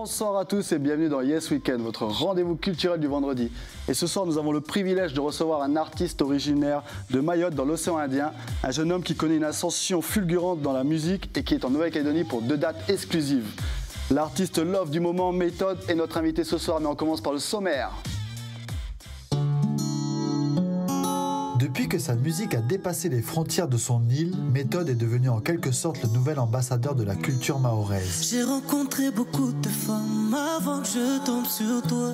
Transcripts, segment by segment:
Bonsoir à tous et bienvenue dans Yes Weekend, votre rendez-vous culturel du vendredi. Et ce soir, nous avons le privilège de recevoir un artiste originaire de Mayotte dans l'océan Indien, un jeune homme qui connaît une ascension fulgurante dans la musique et qui est en Nouvelle-Calédonie pour 2 dates exclusives. L'artiste Love du moment, Méthode, est notre invité ce soir, mais on commence par le sommaire. Depuis que sa musique a dépassé les frontières de son île, Méthode est devenu en quelque sorte le nouvel ambassadeur de la culture mahoraise. J'ai rencontré beaucoup de femmes avant que je tombe sur toi.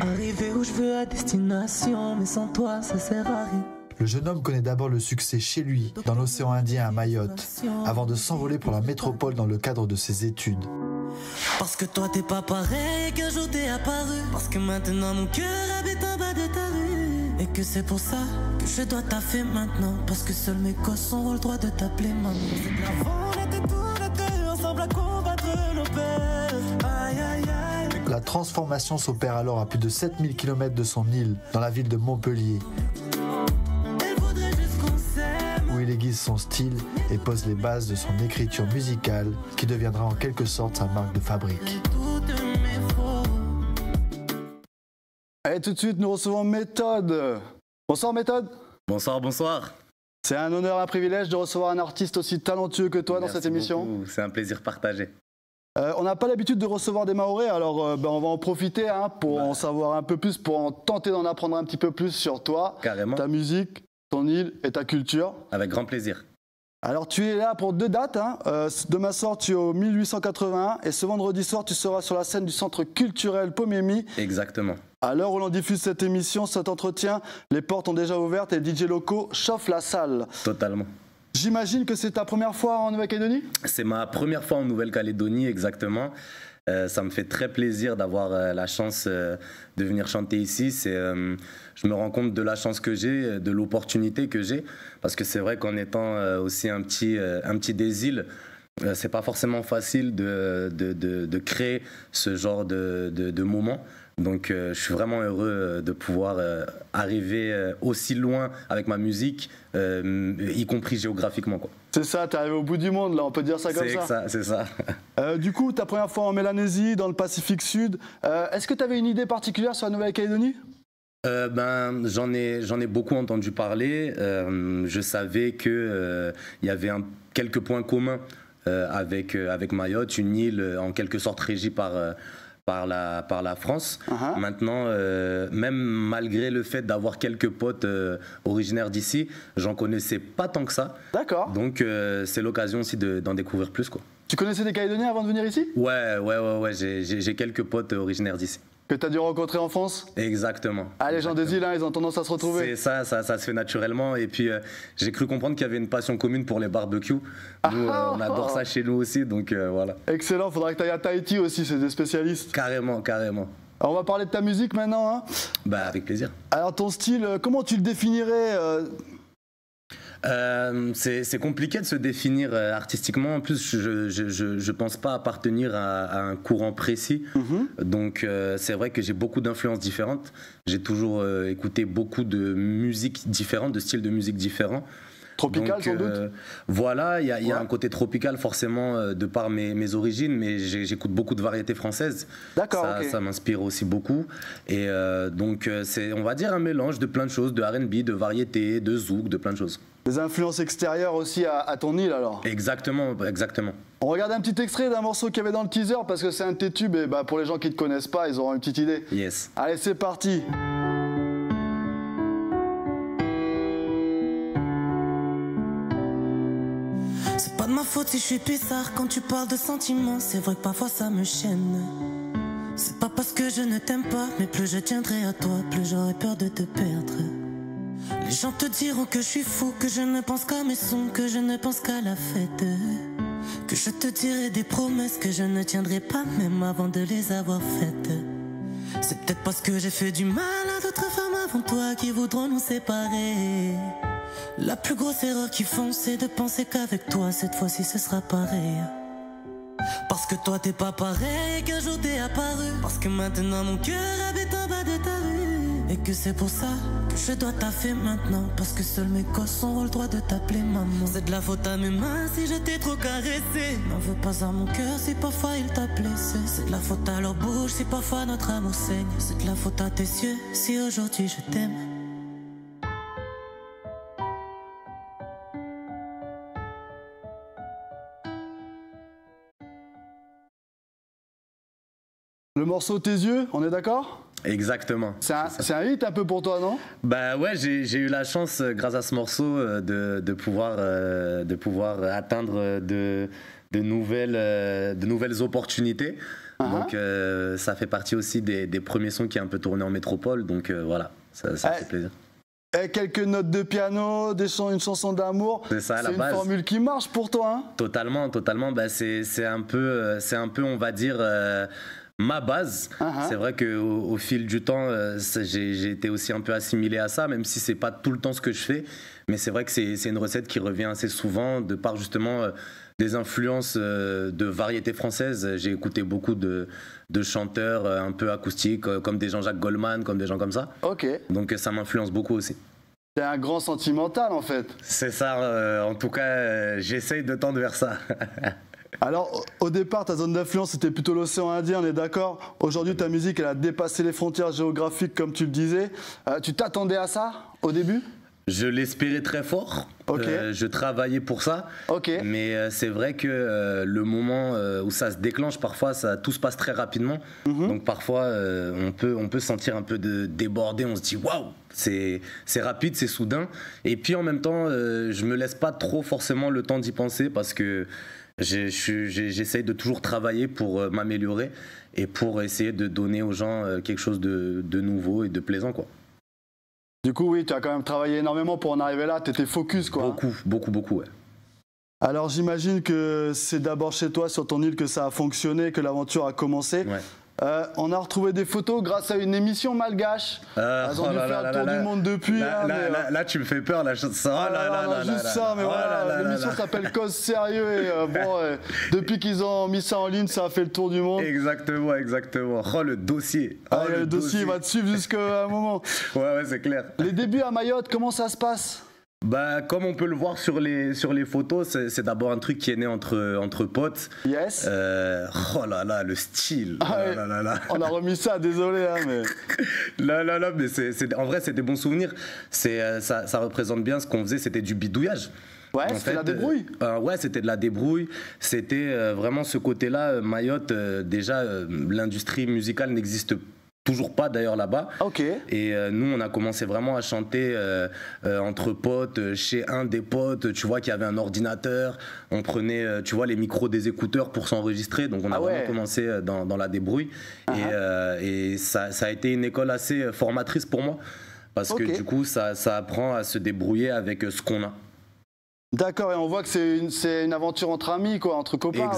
Arrivé où je veux à destination, mais sans toi ça sert à rien. Le jeune homme connaît d'abord le succès chez lui, dans l'océan Indien à Mayotte, avant de s'envoler pour la métropole dans le cadre de ses études. Parce que toi t'es pas pareil qu'un jour t'es apparu. Parce que maintenant mon cœur habite en bas de ta rue. Et que c'est pour ça que je dois taffer maintenant. Parce que seuls mes gosses ont le droit de t'appeler maman. On était tous les deux ensemble à combattre nos peurs. Aïe aïe aïe. La transformation s'opère alors à plus de 7000 km de son île, dans la ville de Montpellier, où il aiguise son style et pose les bases de son écriture musicale, qui deviendra en quelque sorte sa marque de fabrique. Et tout de suite, nous recevons Méthode. Bonsoir Méthode. Bonsoir, bonsoir. C'est un honneur, un privilège de recevoir un artiste aussi talentueux que toi. Merci dans cette émission. C'est un plaisir partagé. On n'a pas l'habitude de recevoir des Mahorais, alors on va en profiter pour en savoir un peu plus, pour en tenter d'en apprendre un petit peu plus sur toi, carrément, ta musique, ton île et ta culture. Avec grand plaisir. Alors tu es là pour 2 dates. Demain soir tu es au 1881 et ce vendredi soir tu seras sur la scène du centre culturel Pomémy. Exactement. À l'heure où l'on diffuse cette émission, cet entretien, les portes ont déjà ouvertes et les DJ locaux chauffent la salle. Totalement. J'imagine que c'est ta première fois en Nouvelle-Calédonie ? C'est ma première fois en Nouvelle-Calédonie, exactement. Ça me fait très plaisir d'avoir la chance de venir chanter ici. Je me rends compte de la chance que j'ai, de l'opportunité que j'ai. Parce que c'est vrai qu'en étant aussi un petit des îles, c'est pas forcément facile de créer ce genre de moment. Donc je suis vraiment heureux de pouvoir arriver aussi loin avec ma musique, y compris géographiquement, quoi. C'est ça, t'es arrivé au bout du monde, là, on peut dire ça comme ça. C'est ça. Du coup, ta première fois en Mélanésie, dans le Pacifique Sud, est-ce que tu avais une idée particulière sur la Nouvelle-Calédonie ? J'en ai beaucoup entendu parler. Je savais qu'il y avait quelques points communs avec Mayotte, une île en quelque sorte régie par la France. Maintenant, même malgré le fait d'avoir quelques potes originaires d'ici, j'en connaissais pas tant que ça. D'accord. Donc c'est l'occasion aussi d'en découvrir plus, quoi. Tu connaissais des Calédoniens avant de venir ici ? Ouais, j'ai quelques potes originaires d'ici. Que tu as dû rencontrer en France ? Exactement. Ah, les gens des îles, ils ont tendance à se retrouver. C'est ça se fait naturellement. Et puis, j'ai cru comprendre qu'il y avait une passion commune pour les barbecues. Nous, on adore ça chez nous aussi, donc voilà. Excellent, faudra que tu ailles à Tahiti aussi, c'est des spécialistes. Carrément. Alors, on va parler de ta musique maintenant. Avec plaisir. Alors, ton style, comment tu le définirais c'est compliqué de se définir artistiquement. En plus, je pense pas appartenir à un courant précis. Donc, c'est vrai que j'ai beaucoup d'influences différentes. J'ai toujours écouté beaucoup de musiques différentes, de styles de musique différents. Tropical, sans doute. Voilà, il y a un côté tropical forcément de par mes origines, mais j'écoute beaucoup de variétés françaises. D'accord, ça m'inspire aussi beaucoup. Et donc, c'est, on va dire, un mélange de plein de choses, de R&B, de variétés, de zouk, de plein de choses. Des influences extérieures aussi à ton île, alors. Exactement. On regarde un petit extrait d'un morceau qu'il y avait dans le teaser, parce que c'est un de tes tubes, et pour les gens qui ne te connaissent pas, ils auront une petite idée. Yes. Allez, c'est parti. C'est pas de ma faute si je suis bizarre quand tu parles de sentiments. C'est vrai que parfois ça me chaîne. C'est pas parce que je ne t'aime pas, mais plus je tiendrai à toi, plus j'aurai peur de te perdre. Les gens te diront que je suis fou, que je ne pense qu'à mes sons, que je ne pense qu'à la fête. Que je te dirai des promesses que je ne tiendrai pas même avant de les avoir faites. C'est peut-être parce que j'ai fait du mal à d'autres femmes avant toi qui voudront nous séparer. La plus grosse erreur qu'ils font, c'est de penser qu'avec toi, cette fois-ci, ce sera pareil. Parce que toi, t'es pas pareil qu'un jour t'es apparu. Parce que maintenant, mon cœur habite en bas de ta rue. Et que c'est pour ça que Je dois taffer maintenant parce que seuls mes gosses ont le droit de t'appeler maman. C'est de la faute à mes mains si je t'ai trop caressé. N'en veux pas à mon cœur si parfois il t'a blessé. C'est de la faute à leur bouche si parfois notre amour saigne. C'est de la faute à tes yeux si aujourd'hui je t'aime. Le morceau Tes yeux, on est d'accord? Exactement. C'est un hit un peu pour toi, non? Bah ouais, j'ai eu la chance, grâce à ce morceau, de pouvoir atteindre de nouvelles opportunités. Donc ça fait partie aussi des premiers sons qui est un peu tourné en métropole. Donc voilà, ça fait plaisir. Et quelques notes de piano, une chanson d'amour. C'est ça, à la base. C'est une formule qui marche pour toi, hein? Totalement. Bah, c'est un peu, on va dire, ma base. C'est vrai qu'au fil du temps, j'ai été aussi un peu assimilé à ça, même si c'est pas tout le temps ce que je fais. Mais c'est vrai que c'est une recette qui revient assez souvent, de par justement des influences de variété française. J'ai écouté beaucoup de chanteurs un peu acoustiques, comme des Jean-Jacques Goldman, comme des gens comme ça. Ok. Donc ça m'influence beaucoup aussi. T'es un grand sentimental en fait. C'est ça, en tout cas, j'essaye de tendre vers ça. Alors, au départ, ta zone d'influence, c'était plutôt l'océan Indien, on est d'accord? Aujourd'hui, ta musique, elle a dépassé les frontières géographiques, comme tu le disais. Tu t'attendais à ça, au début? Je l'espérais très fort. Je travaillais pour ça. Mais c'est vrai que le moment où ça se déclenche, parfois, tout se passe très rapidement. Donc parfois, on peut sentir un peu déborder. On se dit, waouh, c'est rapide, c'est soudain. Et puis en même temps, je me laisse pas trop forcément le temps d'y penser parce que j'essaye de toujours travailler pour m'améliorer et pour essayer de donner aux gens quelque chose de nouveau et de plaisant, quoi. Du coup, oui, tu as quand même travaillé énormément pour en arriver là, tu étais focus, quoi. Beaucoup, ouais. Alors j'imagine que c'est d'abord chez toi, sur ton île, que ça a fonctionné, que l'aventure a commencé. Ouais. On a retrouvé des photos grâce à une émission malgache. Elles ont dû faire le tour du monde depuis. Là, tu me fais peur. Juste ça, mais voilà. L'émission s'appelle Cause Sérieux. Et depuis qu'ils ont mis ça en ligne, ça a fait le tour du monde. Exactement. Oh, le dossier. Le dossier va te suivre jusqu'à un moment. Ouais, c'est clair. Les débuts à Mayotte, comment ça se passe? Bah, comme on peut le voir sur les photos, c'est d'abord un truc qui est né entre potes. Yes. Oh là là, le style. On a remis ça, désolé. Mais... mais en vrai, c'est des bons souvenirs. Ça représente bien ce qu'on faisait, c'était du bidouillage. Ouais, c'était la débrouille. Ouais, c'était de la débrouille. C'était vraiment ce côté-là. Mayotte, déjà, l'industrie musicale n'existe toujours pas d'ailleurs là-bas. Et nous, on a commencé vraiment à chanter entre potes, chez un des potes. Tu vois qu'il y avait un ordinateur. On prenait, tu vois, les micros des écouteurs pour s'enregistrer. Donc on a vraiment commencé dans la débrouille. Et ça a été une école assez formatrice pour moi. Parce que du coup, ça apprend à se débrouiller avec ce qu'on a. D'accord, et on voit que c'est une aventure entre amis, quoi, entre copains.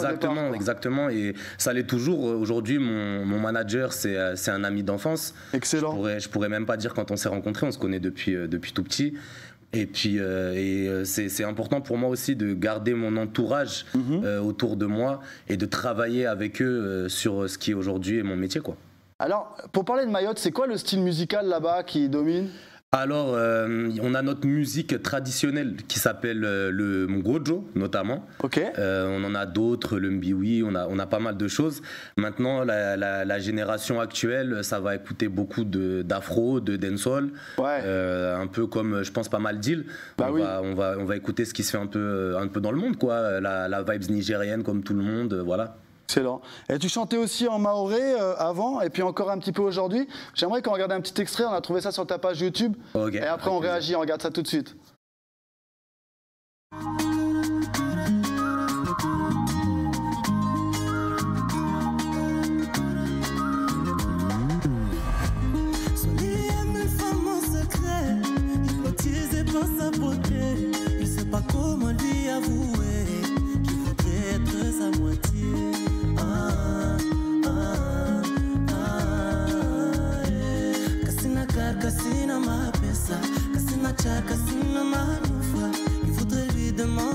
Exactement, et ça l'est toujours. Aujourd'hui, mon manager, c'est un ami d'enfance. Excellent. Je pourrais même pas dire quand on s'est rencontrés, on se connaît depuis tout petit. Et puis, c'est important pour moi aussi de garder mon entourage autour de moi et de travailler avec eux sur ce qui aujourd'hui est mon métier, quoi. Alors, pour parler de Mayotte, c'est quoi le style musical là-bas qui domine ? Alors, on a notre musique traditionnelle qui s'appelle le Mgojo, notamment. On en a d'autres, le Mbiwi, on a pas mal de choses. Maintenant, la génération actuelle, ça va écouter beaucoup d'afro, de dancehall, un peu comme, je pense, pas mal d'îles. On va écouter ce qui se fait un peu dans le monde, quoi. La vibes nigérienne, comme tout le monde, voilà. Excellent. Et tu chantais aussi en maoré avant, et puis encore un petit peu aujourd'hui. J'aimerais qu'on regarde un petit extrait, on a trouvé ça sur ta page YouTube. Et après on réagit, on regarde ça tout de suite. Je sais pas comment lui avouer qu'il voudrait être sa moitié. Kasina mapesa, kasina cha, kasina manufa. Il faudrait lui demander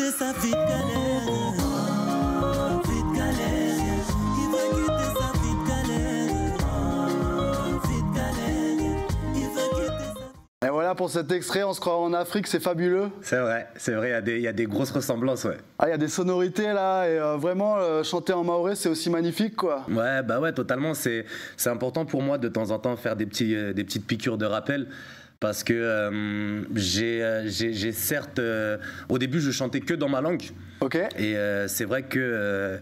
quitter sa vie de galère. Vie de galère. Il va quitter sa vie de galère. Vie de galère. Il va quitter sa... Et voilà pour cet extrait, on se croit en Afrique, c'est fabuleux. C'est vrai, il y a des grosses ressemblances, ouais. Ah, il y a des sonorités là, et vraiment, chanter en maoré, c'est aussi magnifique, quoi. Ouais, bah ouais, totalement. C'est important pour moi de temps en temps faire des petites piqûres de rappel. Parce que j'ai certes... au début, je chantais que dans ma langue. Ok. Et c'est vrai que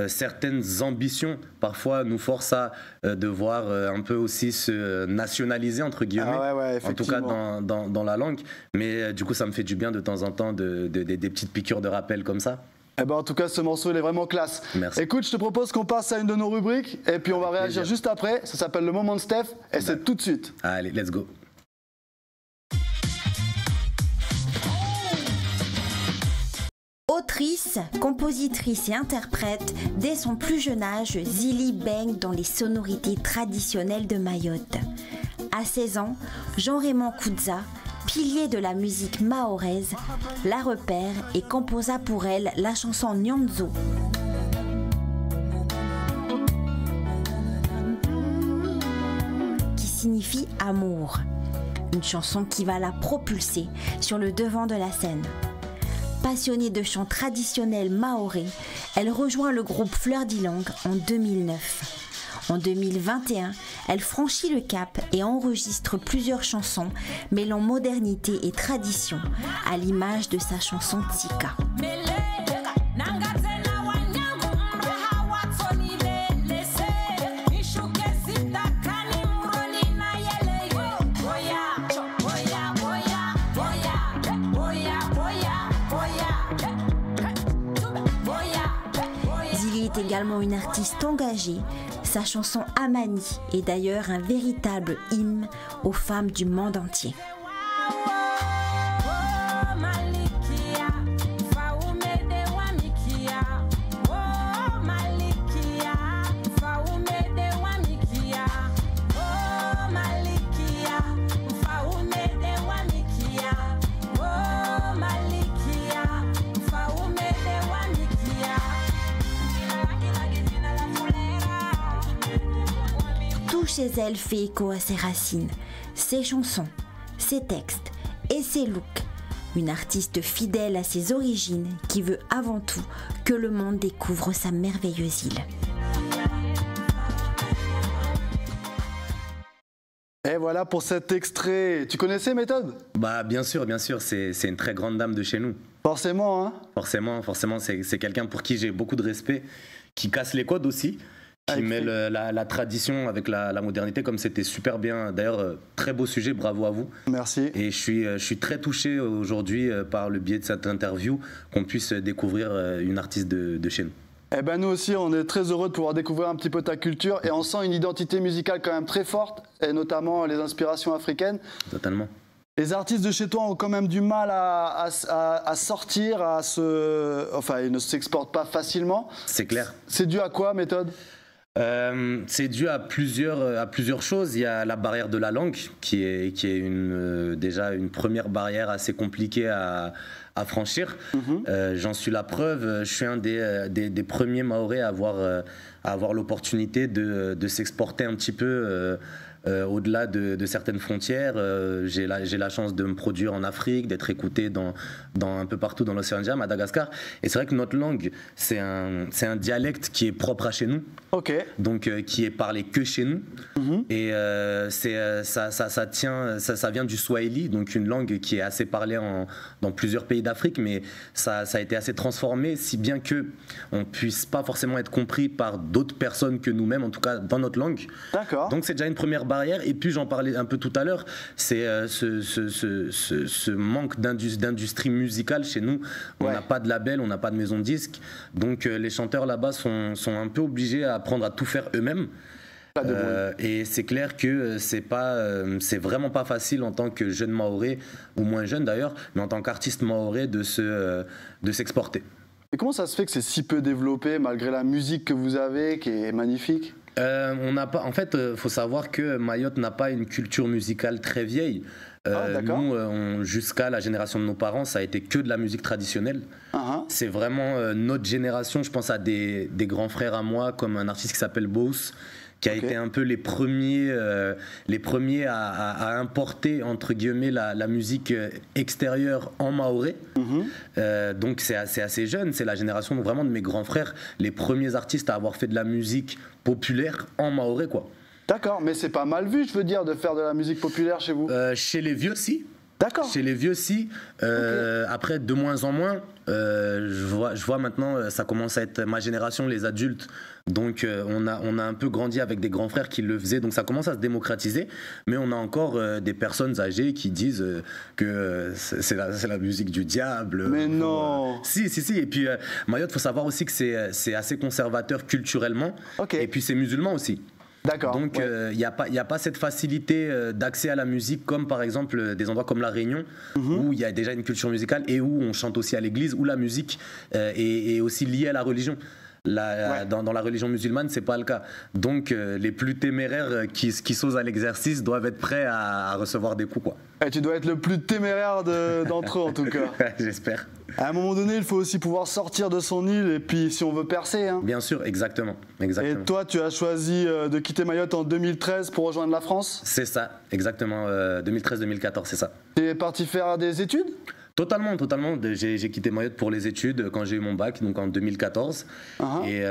certaines ambitions, parfois, nous forcent à devoir un peu aussi se nationaliser, entre guillemets. Ah ouais, en tout cas, effectivement. dans la langue. Mais du coup, ça me fait du bien de temps en temps des petites piqûres de rappel comme ça. Eh ben, en tout cas, ce morceau, il est vraiment classe. Merci. Écoute, je te propose qu'on passe à une de nos rubriques, et puis on va réagir juste après. Ça s'appelle Le Moment de Steph, et c'est tout de suite. Allez, let's go. Autrice, compositrice et interprète, dès son plus jeune âge, Zili baigne dans les sonorités traditionnelles de Mayotte. À 16 ans, Jean-Raymond Koudza, pilier de la musique mahoraise, la repère et composa pour elle la chanson Nyonzo. Qui signifie amour. Une chanson qui va la propulser sur le devant de la scène. Passionnée de chants traditionnels mahorais, elle rejoint le groupe Fleur d'Ilang en 2009. En 2021, elle franchit le cap et enregistre plusieurs chansons mêlant modernité et tradition, à l'image de sa chanson Tsika. Également une artiste engagée, sa chanson Amani est d'ailleurs un véritable hymne aux femmes du monde entier. Chez elle fait écho à ses racines, ses chansons, ses textes et ses looks. Une artiste fidèle à ses origines qui veut avant tout que le monde découvre sa merveilleuse île. Et voilà pour cet extrait. Tu connaissais Méthode ? Bah bien sûr, c'est une très grande dame de chez nous. Forcément, hein ? Forcément, c'est quelqu'un pour qui j'ai beaucoup de respect, qui casse les codes aussi. Qui mêle la tradition avec la modernité, comme c'était super bien. D'ailleurs, très beau sujet, bravo à vous. Merci. Et je suis très touché aujourd'hui par le biais de cette interview qu'on puisse découvrir une artiste de chez nous. Eh ben nous aussi, on est très heureux de pouvoir découvrir un petit peu ta culture et on sent une identité musicale quand même très forte, et notamment les inspirations africaines. Totalement. Les artistes de chez toi ont quand même du mal à sortir, enfin, ils ne s'exportent pas facilement. C'est clair. C'est dû à quoi, Méthode ? C'est dû à plusieurs choses. Il y a la barrière de la langue qui est déjà une première barrière assez compliquée à franchir. J'en suis la preuve. Je suis un des premiers Mahorais à avoir l'opportunité de s'exporter un petit peu au-delà de certaines frontières. J'ai la chance de me produire en Afrique, d'être écouté dans un peu partout dans l'océan Indien, à Madagascar. Et c'est vrai que notre langue, c'est un dialecte qui est propre à chez nous. Ok. Donc qui est parlé que chez nous. Et ça vient du Swahili, donc une langue qui est assez parlée dans plusieurs pays d'Afrique, mais ça a été assez transformé, si bien que on puisse pas forcément être compris par d'autres personnes que nous-mêmes, en tout cas dans notre langue. D'accord. Donc c'est déjà une première barrière. Et puis j'en parlais un peu tout à l'heure, c'est ce manque d'industrie musicale chez nous. On n'a pas de label, on n'a pas de maison de disques. Donc les chanteurs là-bas sont un peu obligés à apprendre à tout faire eux-mêmes. Et c'est clair que c'est vraiment pas facile en tant que jeune Mahorais, ou moins jeune d'ailleurs, mais en tant qu'artiste Mahorais de s'exporter. Et comment ça se fait que c'est si peu développé malgré la musique que vous avez qui est magnifique ? On n'a pas. En fait, faut savoir que Mayotte n'a pas une culture musicale très vieille. d'accord. Nous, jusqu'à la génération de nos parents, ça a été que de la musique traditionnelle. C'est vraiment notre génération. Je pense à des grands frères à moi, comme un artiste qui s'appelle Boss, qui a été un peu les premiers à importer, entre guillemets, la musique extérieure en maoré. Donc c'est assez jeune, c'est la génération vraiment de mes grands frères, les premiers artistes à avoir fait de la musique populaire en maoré, quoi. D'accord, mais c'est pas mal vu, je veux dire, de faire de la musique populaire chez vous. Chez les vieux, si. D'accord. Chez les vieux, si. Après, de moins en moins, je vois maintenant, ça commence à être ma génération, les adultes. Donc, on a un peu grandi avec des grands frères qui le faisaient. Donc, ça commence à se démocratiser. Mais on a encore des personnes âgées qui disent que c'est la musique du diable. Mais non. Si. Et puis, Mayotte, il faut savoir aussi que c'est assez conservateur culturellement. Et puis, c'est musulman aussi. D'accord. Donc, il n'y a pas cette facilité d'accès à la musique comme par exemple des endroits comme La Réunion où il y a déjà une culture musicale et où on chante aussi à l'église, où la musique est aussi liée à la religion. Dans la religion musulmane, c'est pas le cas. Donc, les plus téméraires qui s'osent à l'exercice doivent être prêts à recevoir des coups, quoi. Et tu dois être le plus téméraire d'entre eux, en tout cas. J'espère. À un moment donné, il faut aussi pouvoir sortir de son île et puis si on veut percer. Hein. Bien sûr, exactement. Et toi, tu as choisi de quitter Mayotte en 2013 pour rejoindre la France ? C'est ça, exactement. 2013-2014, c'est ça. Tu es parti faire des études ? Totalement. J'ai quitté Mayotte pour les études quand j'ai eu mon bac, donc en 2014. Et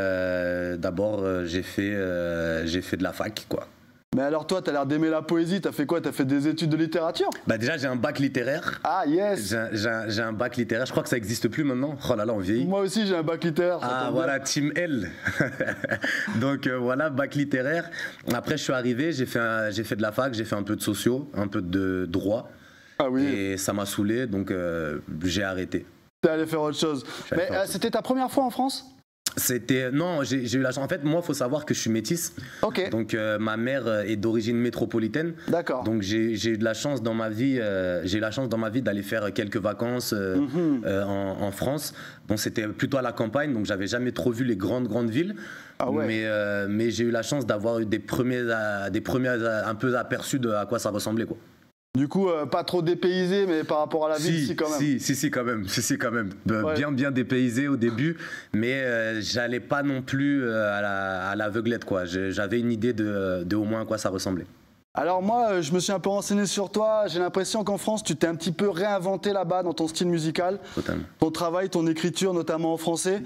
d'abord, j'ai fait de la fac, quoi. Mais alors toi, t'as l'air d'aimer la poésie, t'as fait quoi ? T'as fait des études de littérature ? Bah déjà, j'ai un bac littéraire. Ah yes. J'ai un bac littéraire, je crois que ça n'existe plus maintenant. Oh là là, on vieillit. Moi aussi, j'ai un bac littéraire. Ah voilà, Team L. Donc voilà, bac littéraire. Après, je suis arrivé, j'ai fait de la fac, j'ai fait un peu de sociaux, un peu de droit. Ah oui. Et ça m'a saoulé, donc j'ai arrêté. T'es allé faire autre chose. Mais c'était ta première fois en France ? Non, j'ai eu la chance. En fait, moi, il faut savoir que je suis métisse. Donc, ma mère est d'origine métropolitaine. D'accord. Donc, j'ai eu de la chance dans ma vie. J'ai eu la chance dans ma vie d'aller faire quelques vacances en France. Bon, c'était plutôt à la campagne, donc j'avais jamais trop vu les grandes villes. Ah ouais. Mais j'ai eu la chance d'avoir eu des premiers un peu aperçus de à quoi ça ressemblait, quoi. Du coup, pas trop dépaysé, mais par rapport à la ville, quand même. Si, quand même. Bien dépaysé au début, mais j'allais pas non plus à l'aveuglette, quoi. J'avais une idée de au moins à quoi ça ressemblait. Alors moi, je me suis un peu renseigné sur toi. J'ai l'impression qu'en France, tu t'es un petit peu réinventé là-bas dans ton style musical. Totalement. Ton travail, ton écriture, notamment en français.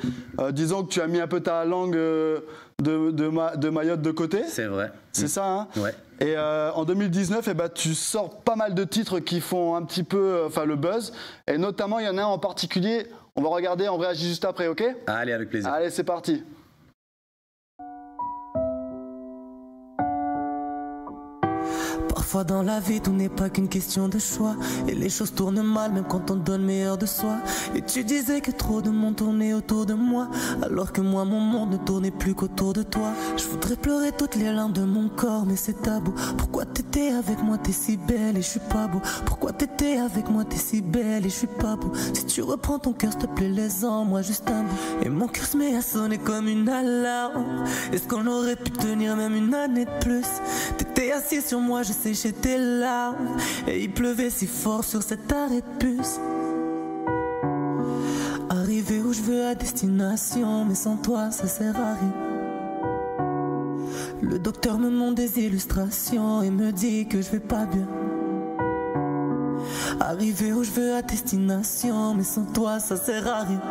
Disons que tu as mis un peu ta langue de Mayotte de côté. C'est vrai. C'est ça, hein ? Ouais. Et en 2019, tu sors pas mal de titres qui font un petit peu le buzz. Et notamment, il y en a un en particulier. On va regarder, on réagit juste après, ok ? Allez, avec plaisir. Allez, c'est parti. Parfois dans la vie tout n'est pas qu'une question de choix. Et les choses tournent mal même quand on donne meilleur de soi. Et tu disais que trop de monde tournait autour de moi, alors que moi mon monde ne tournait plus qu'autour de toi. Je voudrais pleurer toutes les larmes de mon corps mais c'est tabou. Pourquoi t'étais avec moi t'es si belle et je suis pas beau. Pourquoi t'étais avec moi t'es si belle et je suis pas beau. Si tu reprends ton cœur s'il te plaît laisse-en moi juste un bout. Et mon cœur se met à sonner comme une alarme. Est-ce qu'on aurait pu tenir même une année de plus? T'étais assis sur moi, je séchais tes larmes. Et il pleuvait si fort sur cet arrêt de bus. Arrivé où je veux à destination, mais sans toi ça sert à rien. Le docteur me montre des illustrations et me dit que je vais pas bien. Arrivé où je veux à destination, mais sans toi ça sert à rien.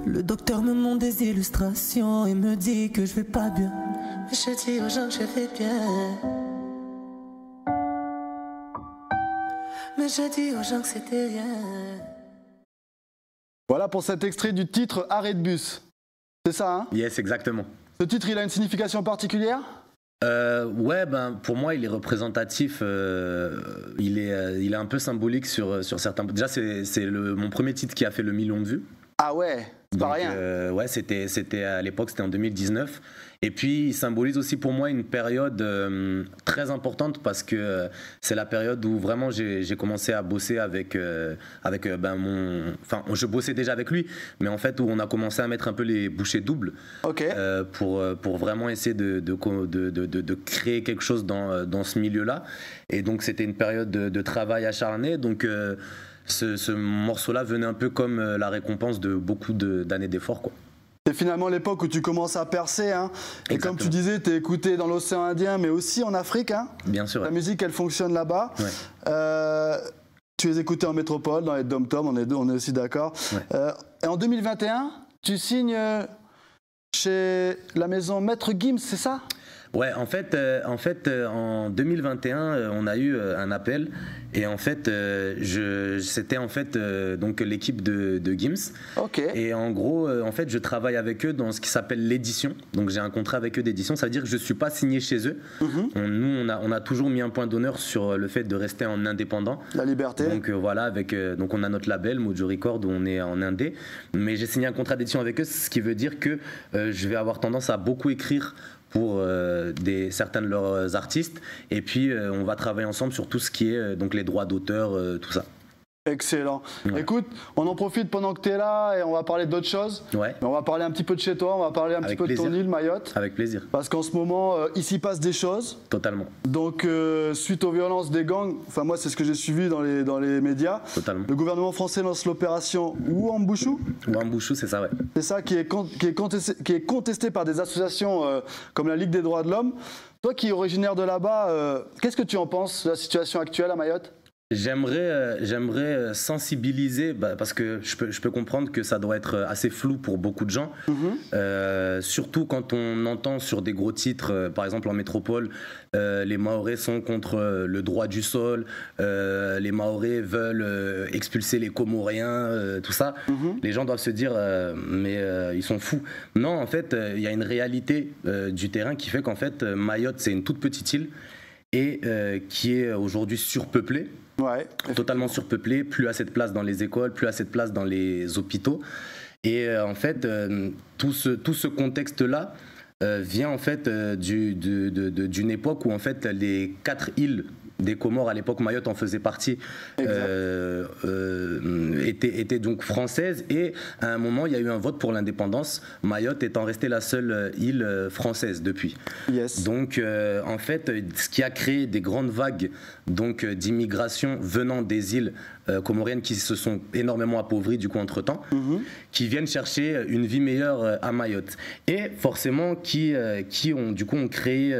Le docteur me montre des illustrations et me dit que je vais pas bien. Mais je dis aux gens que je vais bien. Mais je dis aux gens que c'était rien. Voilà pour cet extrait du titre Arrêt de bus. C'est ça, hein? Yes, exactement. Ce titre, il a une signification particulière? Ouais, pour moi, il est représentatif. Il est un peu symbolique sur certains. Déjà, c'est mon premier titre qui a fait le 1 million de vues. Ah ouais, c'est pas rien. Ouais, c'était à l'époque, c'était en 2019. Et puis, il symbolise aussi pour moi une période très importante parce que c'est la période où vraiment j'ai commencé à bosser avec Enfin, je bossais déjà avec lui, mais en fait, où on a commencé à mettre un peu les bouchées doubles pour vraiment essayer de créer quelque chose dans ce milieu-là. Et donc, c'était une période de travail acharné. Donc, ce morceau-là venait un peu comme la récompense de beaucoup d'années d'efforts, quoi. C'est finalement l'époque où tu commences à percer, hein. Et comme tu disais, tu es écouté dans l'océan Indien, mais aussi en Afrique, hein. Bien sûr. La musique, elle fonctionne là-bas. Ouais. Tu es écouté en métropole, dans les dom-toms, on est aussi d'accord. Ouais. Et en 2021, tu signes chez la maison Maître Gims, c'est ça ? Ouais, en fait, en 2021, on a eu un appel et en fait, c'était en fait donc l'équipe de Gims. Ok. Et en gros, en fait, je travaille avec eux dans ce qui s'appelle l'édition. Donc j'ai un contrat avec eux d'édition. Ça veut dire que je suis pas signé chez eux. Nous, on a toujours mis un point d'honneur sur le fait de rester en indépendant. La liberté. Donc voilà, donc on a notre label Mojo Record où on est en indé. Mais j'ai signé un contrat d'édition avec eux, ce qui veut dire que je vais avoir tendance à beaucoup écrire pour certains de leurs artistes, et puis on va travailler ensemble sur tout ce qui est donc les droits d'auteur, tout ça. Excellent. Ouais. Écoute, on en profite pendant que tu es là et on va parler d'autres choses. Ouais. Mais on va parler un petit peu de chez toi, on va parler un petit peu de ton île, Mayotte. Avec plaisir. Parce qu'en ce moment, il s'y passe des choses. Totalement. Donc, suite aux violences des gangs, enfin moi c'est ce que j'ai suivi dans les médias. Totalement. Le gouvernement français lance l'opération Ouambouchou. Ouambouchou, c'est ça, ouais. C'est ça qui est contesté par des associations comme la Ligue des droits de l'homme. Toi qui es originaire de là-bas, qu'est-ce que tu en penses de la situation actuelle à Mayotte ? J'aimerais sensibiliser, parce que je peux comprendre que ça doit être assez flou pour beaucoup de gens, surtout quand on entend sur des gros titres, par exemple en métropole, les Mahorais sont contre le droit du sol, les Mahorais veulent expulser les Comoriens, tout ça. Les gens doivent se dire mais ils sont fous. Non, en fait, il y a une réalité du terrain qui fait qu'en fait Mayotte c'est une toute petite île et qui est aujourd'hui surpeuplée. Ouais, totalement surpeuplé, plus assez de place dans les écoles, plus assez de place dans les hôpitaux. Et en fait, tout ce contexte-là vient en fait d'une époque où en fait les 4 îles des Comores, à l'époque Mayotte en faisait partie, était donc française, et à un moment il y a eu un vote pour l'indépendance, Mayotte étant restée la seule île française depuis. Yes. Donc en fait ce qui a créé des grandes vagues donc d'immigration venant des îles comoriennes qui se sont énormément appauvries du coup entre-temps, qui viennent chercher une vie meilleure à Mayotte, et forcément qui ont créé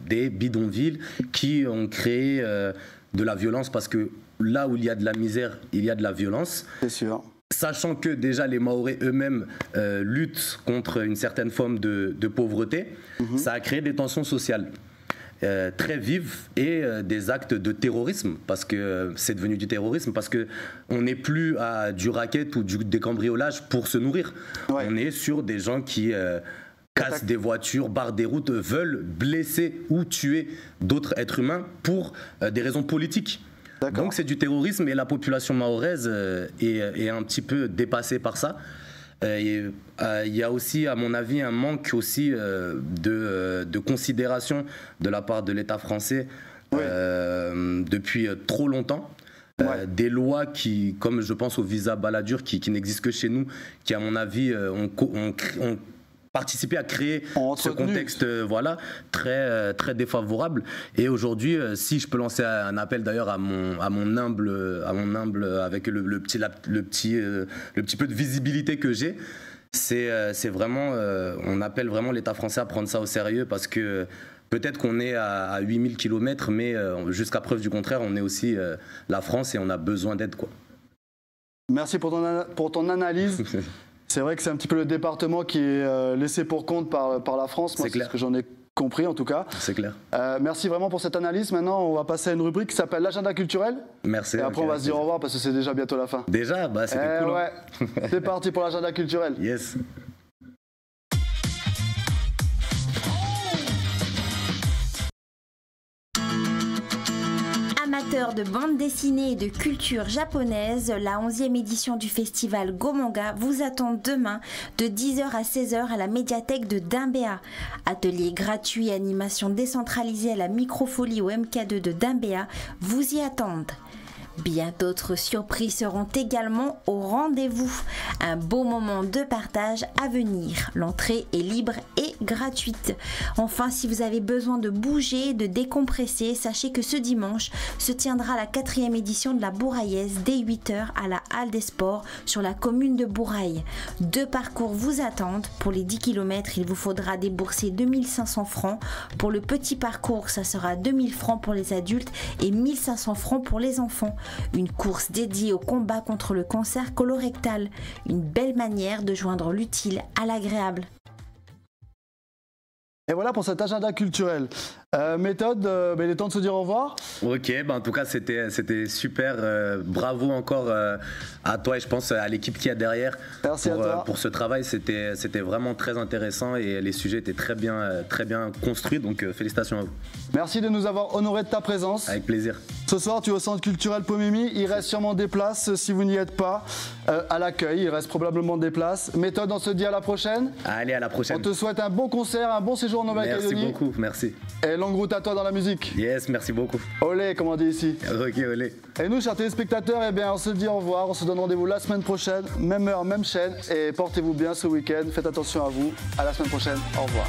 des bidonvilles, qui ont créé de la violence, parce que là où il y a de la misère, il y a de la violence. C'est sûr. Sachant que déjà les Mahorais eux-mêmes luttent contre une certaine forme de pauvreté, ça a créé des tensions sociales très vives et des actes de terrorisme, parce que c'est devenu du terrorisme, parce que on n'est plus à du racket ou des cambriolages pour se nourrir. Ouais. On est sur des gens qui cassent des voitures, barrent des routes, veulent blesser ou tuer d'autres êtres humains pour des raisons politiques. Donc c'est du terrorisme, et la population mahoraise est un petit peu dépassée par ça. Il y a aussi, à mon avis, un manque aussi de considération de la part de l'État français depuis trop longtemps. Des lois qui, comme je pense au visa Balladur, qui n'existe que chez nous, qui à mon avis ont participé à créer ce contexte très, très défavorable. Et aujourd'hui, si je peux lancer un appel d'ailleurs à mon humble avec le petit peu de visibilité que j'ai, c'est vraiment, on appelle vraiment l'État français à prendre ça au sérieux, parce que peut-être qu'on est à 8000 km, mais jusqu'à preuve du contraire, on est aussi la France, et on a besoin d'aide, quoi. Merci pour ton analyse. C'est vrai que c'est un petit peu le département qui est laissé pour compte par la France. Moi, c'est ce que j'en ai compris, en tout cas. C'est clair. Merci vraiment pour cette analyse. Maintenant, on va passer à une rubrique qui s'appelle l'agenda culturel. Merci. Et après, on va se dire au revoir, parce que c'est déjà bientôt la fin. Déjà, c'était cool. Ouais. C'est parti pour l'agenda culturel. Yes. Amateurs amateurs de bande dessinée et de culture japonaise, la 11e édition du festival Go-Manga vous attend demain de 10h à 16h à la médiathèque de Dimbéa. Ateliers gratuits et animations décentralisées à la Microfolie au MK2 de Dimbéa vous y attendent. Bien d'autres surprises seront également au rendez-vous. Un beau moment de partage à venir. L'entrée est libre et gratuite. Enfin, si vous avez besoin de bouger, de décompresser, sachez que ce dimanche se tiendra la 4e édition de la Bourraillesse dès 8h à la Halle des Sports sur la commune de Bourail. 2 parcours vous attendent. Pour les 10 km, il vous faudra débourser 2500 francs. Pour le petit parcours, ça sera 2000 francs pour les adultes et 1500 francs pour les enfants. Une course dédiée au combat contre le cancer colorectal. Une belle manière de joindre l'utile à l'agréable. Et voilà pour cet agenda culturel. Méthode, il est temps de se dire au revoir. Ok, en tout cas c'était super. Bravo encore à toi et je pense à l'équipe qu'il y a derrière. Merci à toi. Pour ce travail, c'était vraiment très intéressant et les sujets étaient très bien construits, donc félicitations à vous. Merci de nous avoir honoré de ta présence. Avec plaisir. Ce soir, tu es au centre culturel Pomimi. Il reste sûrement des places si vous n'y êtes pas. À l'accueil, il reste probablement des places. Méthode, on se dit à la prochaine. Allez, à la prochaine. On te souhaite un bon concert, un bon séjour en Nouvelle-Calédonie. Merci beaucoup, merci. Et longue route à toi dans la musique. Yes, merci beaucoup. Olé, comme on dit ici. Ok, olé. Et nous, chers téléspectateurs, on se dit au revoir. On se donne rendez-vous la semaine prochaine, même heure, même chaîne. Et portez-vous bien ce week-end. Faites attention à vous. À la semaine prochaine. Au revoir.